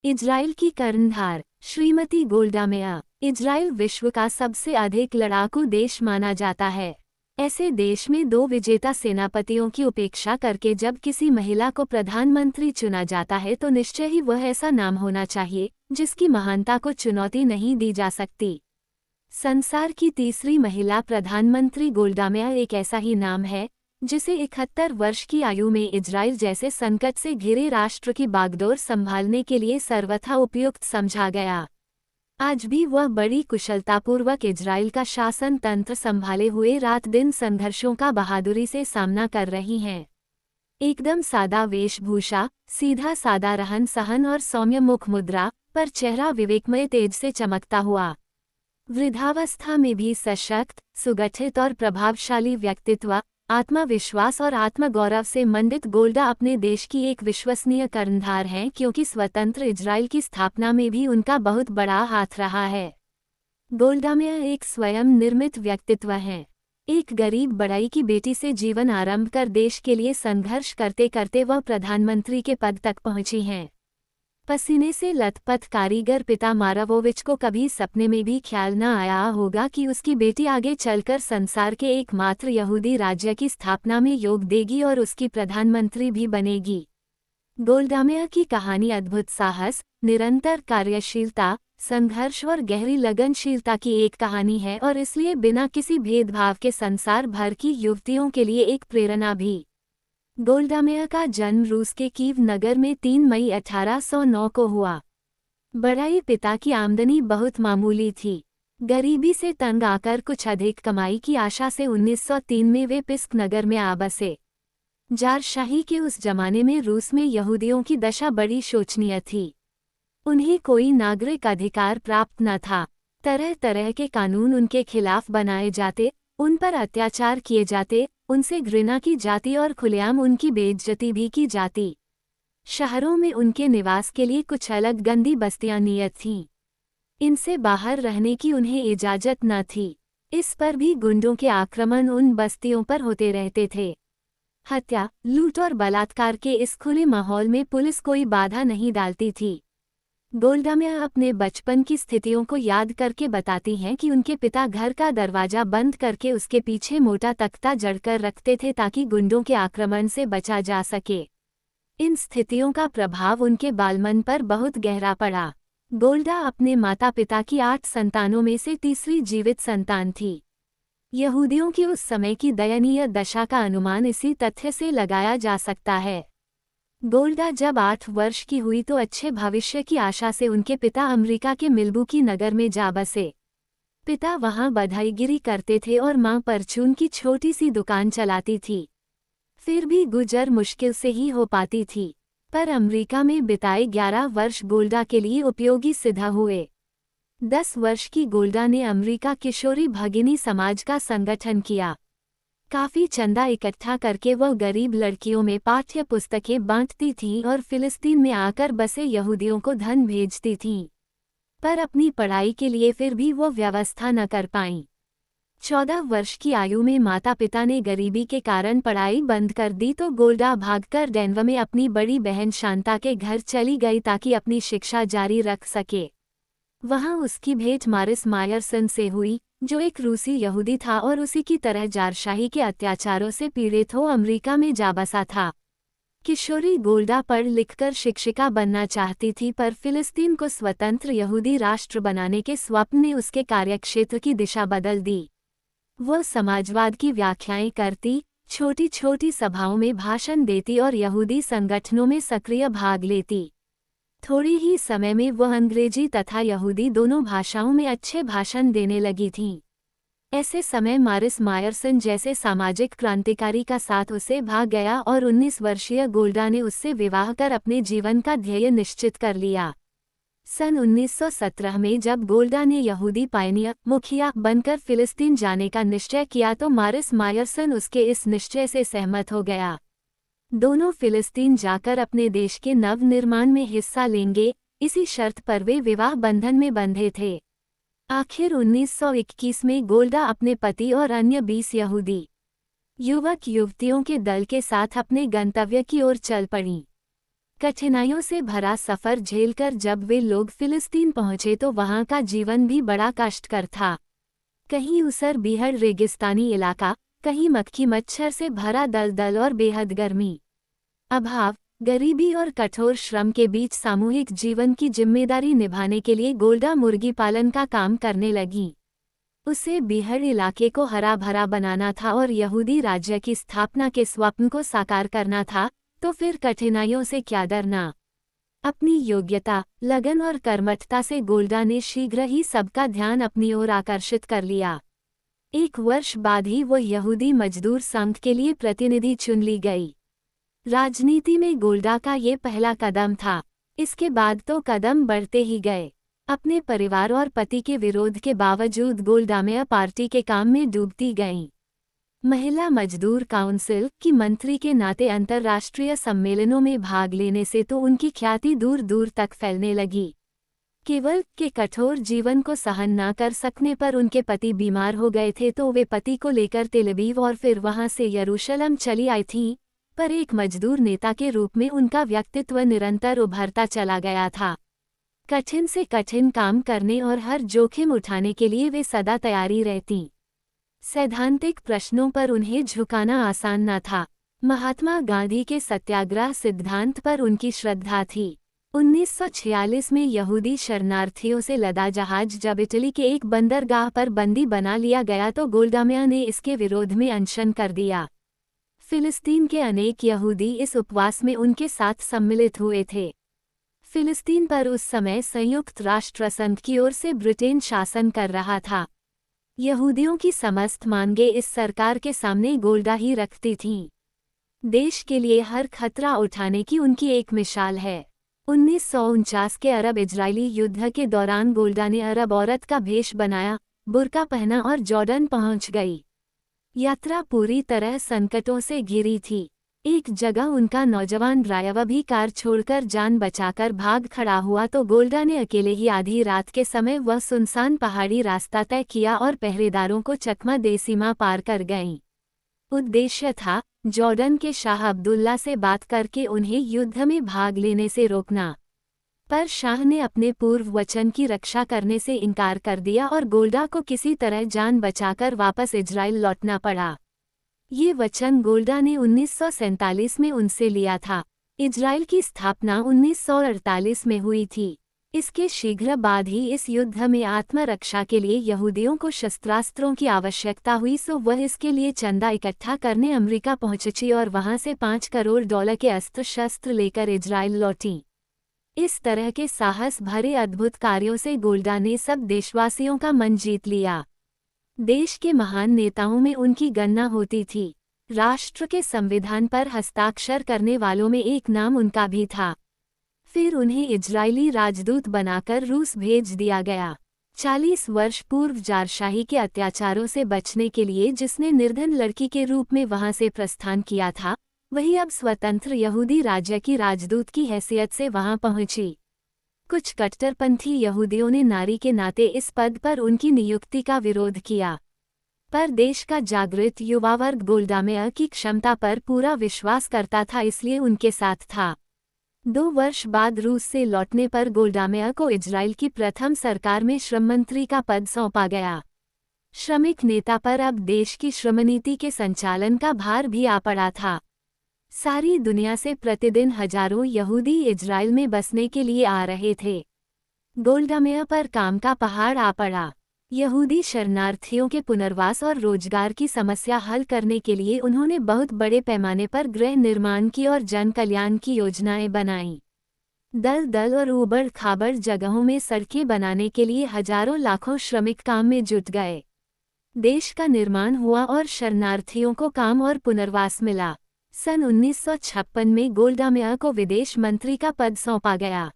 Israel की कर्णधार Shrimati गोल्डा mayor. Israel विश्व का सबसे अधिक लड़ाकू देश माना जाता है। ऐसे देश में दो विजेता सेनापतियों की उपेक्षा करके जब किसी महिला को प्रधानमंत्री चुना जाता है तो निश्चय ही वह ऐसा नाम होना चाहिए जिसकी महानता को चुनौती नहीं दी जा सकती। संसार की तीसरी महिला प्रधानमंत्री गोल्डा मेयर एक ऐसा ही नाम है जिसे 71 वर्ष की आयु में इजराइल जैसे संकट से घिरे राष्ट्र की बागडोर संभालने के लिए सर्वथा उपयुक्त समझा गया। आज भी वह बड़ी कुशलतापूर्वक इजराइल का शासन तंत्र संभाले हुए रात दिन संघर्षों का बहादुरी से सामना कर रही हैं। एकदम सादा वेशभूषा, सीधा सादा रहन सहन और सौम्य मुख मुद्रा पर चेहरा विवेकमय तेज से चमकता हुआ। वृद्धावस्था में भी सशक्त, सुगठित और प्रभावशाली व्यक्तित्व, आत्मविश्वास और आत्मगौरव से मंडित गोल्डा अपने देश की एक विश्वसनीय कर्णधार हैं क्योंकि स्वतंत्र इजराइल की स्थापना में भी उनका बहुत बड़ा हाथ रहा है। गोल्डा मेयर एक स्वयं निर्मित व्यक्तित्व हैं। एक गरीब बड़ाई की बेटी से जीवन आरंभ कर देश के लिए संघर्ष करते करते वह प्रधानमंत्री के पद तक पहुंची हैं। पसीने से लथपथ कारीगर पिता मारावोविच को कभी सपने में भी ख्याल न आया होगा कि उसकी बेटी आगे चलकर संसार के एकमात्र यहूदी राज्य की स्थापना में योग देगी और उसकी प्रधानमंत्री भी बनेगी। गोल्डा मेयर की कहानी अद्भुत साहस, निरंतर कार्यशीलता, संघर्ष और गहरी लगनशीलता की एक कहानी है और इसलिए बिना किसी भेदभाव के संसार भर की युवतियों के लिए एक प्रेरणा भी। गोल्डा मेयर का जन्म रूस के कीव नगर में 3 मई 1809 को हुआ। बड़ाई पिता की आमदनी बहुत मामूली थी। गरीबी से तंग आकर कुछ अधिक कमाई की आशा से 1903 में वे पिस्क नगर में आ बसे। जारशाही के उस जमाने में रूस में यहूदियों की दशा बड़ी शोचनीय थी। उन्हें कोई नागरिक अधिकार प्राप्त न था। तरह तरह के कानून उनके खिलाफ बनाए जाते, उन पर अत्याचार किए जाते, उनसे घृणा की जाती और खुलेआम उनकी बेइज्जती भी की जाती। शहरों में उनके निवास के लिए कुछ अलग गंदी बस्तियां नियत थीं। इनसे बाहर रहने की उन्हें इजाजत न थी। इस पर भी गुंडों के आक्रमण उन बस्तियों पर होते रहते थे। हत्या, लूट और बलात्कार के इस खुले माहौल में पुलिस कोई बाधा नहीं डालती थी। गोल्डा मेयर अपने बचपन की स्थितियों को याद करके बताती हैं कि उनके पिता घर का दरवाजा बंद करके उसके पीछे मोटा तख्ता जड़कर रखते थे ताकि गुंडों के आक्रमण से बचा जा सके। इन स्थितियों का प्रभाव उनके बालमन पर बहुत गहरा पड़ा। गोल्डा अपने माता पिता की 8 संतानों में से तीसरी जीवित संतान थी। यहूदियों की उस समय की दयनीय दशा का अनुमान इसी तथ्य से लगाया जा सकता है। गोल्डा जब 8 वर्ष की हुई तो अच्छे भविष्य की आशा से उनके पिता अमेरिका के मिल्वॉकी नगर में जा बसे। पिता वहां बधाईगिरी करते थे और मां परचून की छोटी सी दुकान चलाती थी। फिर भी गुजर मुश्किल से ही हो पाती थी, पर अमेरिका में बिताए 11 वर्ष गोल्डा के लिए उपयोगी सिद्ध हुए। 10 वर्ष की गोल्डा ने अमेरिका किशोरी भगिनी समाज का संगठन किया। काफी चंदा इकट्ठा करके वह गरीब लड़कियों में पाठ्य पुस्तकें बांटती थीं और फिलिस्तीन में आकर बसे यहूदियों को धन भेजती थीं। पर अपनी पढ़ाई के लिए फिर भी वो व्यवस्था न कर पाईं। 14 वर्ष की आयु में माता पिता ने गरीबी के कारण पढ़ाई बंद कर दी तो गोल्डा भागकर डेनवर में अपनी बड़ी बहन शांता के घर चली गई ताकि अपनी शिक्षा जारी रख सके। वहां उसकी भेंट मारिस मायरसन से हुई, जो एक रूसी यहूदी था और उसी की तरह जारशाही के अत्याचारों से पीड़ित हो अमेरिका में जा बसा था। किशोरी गोल्डा पढ़ लिखकर शिक्षिका बनना चाहती थी पर फिलिस्तीन को स्वतंत्र यहूदी राष्ट्र बनाने के स्वप्न ने उसके कार्यक्षेत्र की दिशा बदल दी। वह समाजवाद की व्याख्याएं करती, छोटी छोटी सभाओं में भाषण देती और यहूदी संगठनों में सक्रिय भाग लेती। थोड़ी ही समय में वह अंग्रेजी तथा यहूदी दोनों भाषाओं में अच्छे भाषण देने लगी थीं। ऐसे समय मारिस मायरसन जैसे सामाजिक क्रांतिकारी का साथ उसे भाग गया और 19 वर्षीय गोल्डा ने उससे विवाह कर अपने जीवन का ध्येय निश्चित कर लिया। सन 1917 में जब गोल्डा ने यहूदी पायनियर मुखिया बनकर फिलिस्तीन जाने का निश्चय किया तो मारिस मायरसन उसके इस निश्चय से सहमत हो गया। दोनों फिलिस्तीन जाकर अपने देश के नव निर्माण में हिस्सा लेंगे, इसी शर्त पर वे विवाह बंधन में बंधे थे। आखिर 1921 में गोल्डा अपने पति और अन्य 20 यहूदी युवक युवतियों के दल के साथ अपने गंतव्य की ओर चल पड़ीं। कठिनाइयों से भरा सफ़र झेलकर जब वे लोग फिलिस्तीन पहुंचे तो वहां का जीवन भी बड़ा कष्टकर था। कहीं ऊसर बीहड़ रेगिस्तानी इलाका, कहीं मक्खी मच्छर से भरा दलदल और बेहद गर्मी। अभाव, गरीबी और कठोर श्रम के बीच सामूहिक जीवन की जिम्मेदारी निभाने के लिए गोल्डा मुर्गी पालन का काम करने लगी। उसे बीहड़ इलाके को हरा भरा बनाना था और यहूदी राज्य की स्थापना के स्वप्न को साकार करना था, तो फिर कठिनाइयों से क्या डरना। अपनी योग्यता, लगन और कर्मठता से गोल्डा ने शीघ्र ही सबका ध्यान अपनी ओर आकर्षित कर लिया। 1 वर्ष बाद ही वो यहूदी मजदूर संघ के लिए प्रतिनिधि चुन ली गई। राजनीति में गोल्डा का ये पहला कदम था। इसके बाद तो कदम बढ़ते ही गए। अपने परिवार और पति के विरोध के बावजूद गोल्डा में पार्टी के काम में डूबती गईं। महिला मजदूर काउंसिल की मंत्री के नाते अंतर्राष्ट्रीय सम्मेलनों में भाग लेने से तो उनकी ख्याति दूर दूर तक फैलने लगी। केवल के कठोर जीवन को सहन न कर सकने पर उनके पति बीमार हो गए थे तो वे पति को लेकर तेल अवीव और फिर वहां से यरूशलेम चली आई थीं, पर एक मजदूर नेता के रूप में उनका व्यक्तित्व निरंतर उभरता चला गया था। कठिन से कठिन काम करने और हर जोखिम उठाने के लिए वे सदा तैयारी रहतीं। सैद्धांतिक प्रश्नों पर उन्हें झुकाना आसान न था। महात्मा गांधी के सत्याग्रह सिद्धांत पर उनकी श्रद्धा थी। 1946 में यहूदी शरणार्थियों से लदा जहाज जब इटली के एक बंदरगाह पर बंदी बना लिया गया तो गोल्डा मेयर ने इसके विरोध में अनशन कर दिया। फिलिस्तीन के अनेक यहूदी इस उपवास में उनके साथ सम्मिलित हुए थे। फिलिस्तीन पर उस समय संयुक्त राष्ट्र संघ की ओर से ब्रिटेन शासन कर रहा था। यहूदियों की समस्त मांगें इस सरकार के सामने गोल्डा ही रखती थीं। देश के लिए हर खतरा उठाने की उनकी एक मिसाल है। 1949 के अरब इजरायली युद्ध के दौरान गोल्डा ने अरब औरत का भेष बनाया, बुर्का पहना और जॉर्डन पहुंच गई। यात्रा पूरी तरह संकटों से घिरी थी। एक जगह उनका नौजवान ड्राइवर भी कार छोड़कर जान बचाकर भाग खड़ा हुआ तो गोल्डा ने अकेले ही आधी रात के समय वह सुनसान पहाड़ी रास्ता तय किया और पहरेदारों को चकमा दे सीमा पार कर गईं। उद्देश्य था जॉर्डन के शाह अब्दुल्ला से बात करके उन्हें युद्ध में भाग लेने से रोकना, पर शाह ने अपने पूर्व वचन की रक्षा करने से इनकार कर दिया और गोल्डा को किसी तरह जान बचाकर वापस इजराइल लौटना पड़ा। ये वचन गोल्डा ने 1947 में उनसे लिया था। इजराइल की स्थापना 1948 में हुई थी। इसके शीघ्र बाद ही इस युद्ध में आत्मरक्षा के लिए यहूदियों को शस्त्रास्त्रों की आवश्यकता हुई, सो वह इसके लिए चंदा इकट्ठा करने अमेरिका पहुंची और वहां से $5 करोड़ के अस्त्र शस्त्र लेकर इजराइल लौटी। इस तरह के साहस भरे अद्भुत कार्यों से गोल्डा ने सब देशवासियों का मन जीत लिया। देश के महान नेताओं में उनकी गणना होती थी। राष्ट्र के संविधान पर हस्ताक्षर करने वालों में एक नाम उनका भी था। फिर उन्हें इजरायली राजदूत बनाकर रूस भेज दिया गया। 40 वर्ष पूर्व जारशाही के अत्याचारों से बचने के लिए जिसने निर्धन लड़की के रूप में वहां से प्रस्थान किया था, वही अब स्वतंत्र यहूदी राज्य की राजदूत की हैसियत से वहां पहुंची। कुछ कट्टरपंथी यहूदियों ने नारी के नाते इस पद पर उनकी नियुक्ति का विरोध किया, पर देश का जागृत युवा वर्ग गोल्डा मेयर की क्षमता पर पूरा विश्वास करता था, इसलिए उनके साथ था। 2 वर्ष बाद रूस से लौटने पर गोल्डा मेयर को इजराइल की प्रथम सरकार में श्रम मंत्री का पद सौंपा गया। श्रमिक नेता पर अब देश की श्रमनीति के संचालन का भार भी आ पड़ा था। सारी दुनिया से प्रतिदिन हजारों यहूदी इजराइल में बसने के लिए आ रहे थे। गोल्डा मेयर पर काम का पहाड़ आ पड़ा। यहूदी शरणार्थियों के पुनर्वास और रोजगार की समस्या हल करने के लिए उन्होंने बहुत बड़े पैमाने पर गृह निर्माण की और जन कल्याण की योजनाएं बनाईं। दल-दल और ऊबड़-खाबड़ जगहों में सड़कें बनाने के लिए हजारों लाखों श्रमिक काम में जुट गए। देश का निर्माण हुआ और शरणार्थियों को काम और पुनर्वास मिला। सन 1956 में गोल्डा मेयर को विदेश मंत्री का पद सौंपा गया।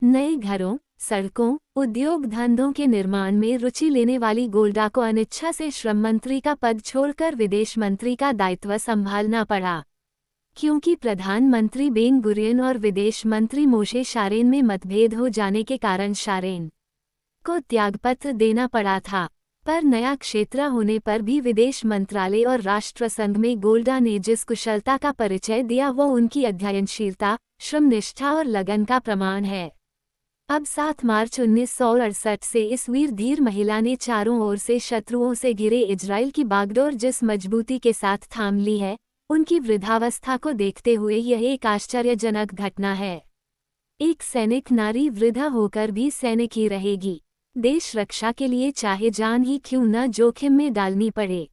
नए घरों, सड़कों, उद्योग धंधों के निर्माण में रुचि लेने वाली गोल्डा को अनिच्छा से श्रम मंत्री का पद छोड़कर विदेश मंत्री का दायित्व संभालना पड़ा, क्योंकि प्रधानमंत्री बेन गुरियन और विदेश मंत्री मोशे शारेन में मतभेद हो जाने के कारण शारेन को त्यागपत्र देना पड़ा था। पर नया क्षेत्र होने पर भी विदेश मंत्रालय और राष्ट्रसंघ में गोल्डा ने जिस कुशलता का परिचय दिया वो उनकी अध्ययनशीलता, श्रमनिष्ठा और लगन का प्रमाण है। अब 7 मार्च 1968 से इस वीर धीर महिला ने चारों ओर से शत्रुओं से घिरे इजराइल की बागडोर जिस मजबूती के साथ थाम ली है, उनकी वृद्धावस्था को देखते हुए यह एक आश्चर्यजनक घटना है। एक सैनिक नारी वृद्धा होकर भी सैनिक ही रहेगी, देश रक्षा के लिए चाहे जान ही क्यों न जोखिम में डालनी पड़े।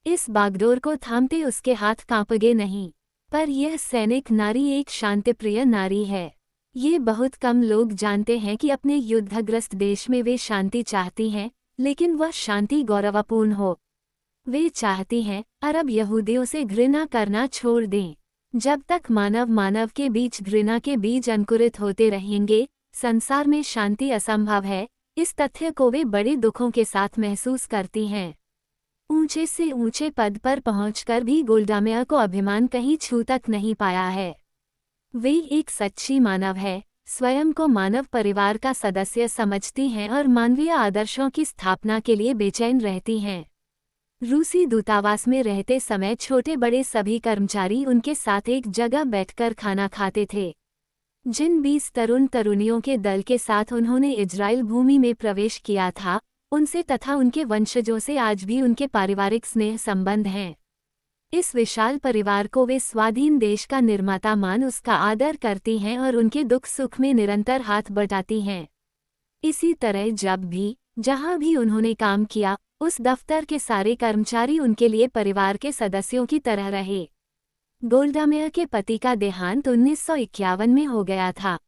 इस बागडोर को थामते उसके हाथ कांपगे नहीं, पर यह सैनिक नारी एक शांतिप्रिय नारी है। ये बहुत कम लोग जानते हैं कि अपने युद्धग्रस्त देश में वे शांति चाहती हैं, लेकिन वह शांति गौरवपूर्ण हो। वे चाहती हैं अरब यहूदियों से घृणा करना छोड़ दें। जब तक मानव मानव के बीच घृणा के बीज अंकुरित होते रहेंगे, संसार में शांति असंभव है। इस तथ्य को वे बड़े दुखों के साथ महसूस करती हैं। ऊंचे से ऊंचे पद पर पहुंचकर भी गोल्डा मेयर को अभिमान कहीं छू तक नहीं पाया है। वे एक सच्ची मानव है, स्वयं को मानव परिवार का सदस्य समझती हैं और मानवीय आदर्शों की स्थापना के लिए बेचैन रहती हैं। रूसी दूतावास में रहते समय छोटे बड़े सभी कर्मचारी उनके साथ एक जगह बैठकर खाना खाते थे। जिन 20 तरुण तरुणियों के दल के साथ उन्होंने इजराइल भूमि में प्रवेश किया था, उनसे तथा उनके वंशजों से आज भी उनके पारिवारिक स्नेह संबंध हैं। इस विशाल परिवार को वे स्वाधीन देश का निर्माता मान उसका आदर करती हैं और उनके दुख सुख में निरंतर हाथ बटाती हैं। इसी तरह जब भी जहां भी उन्होंने काम किया, उस दफ्तर के सारे कर्मचारी उनके लिए परिवार के सदस्यों की तरह रहे। गोल्डा मेयर के पति का देहांत 1951 में हो गया था।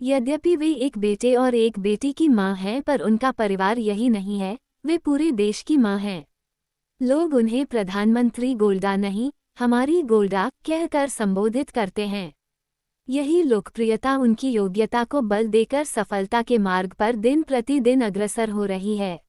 यद्यपि वे एक बेटे और एक बेटी की मां हैं, पर उनका परिवार यही नहीं है, वे पूरे देश की मां हैं। लोग उन्हें प्रधानमंत्री गोल्डा नहीं, हमारी गोल्डा कहकर संबोधित करते हैं। यही लोकप्रियता उनकी योग्यता को बल देकर सफलता के मार्ग पर दिन प्रतिदिन अग्रसर हो रही है।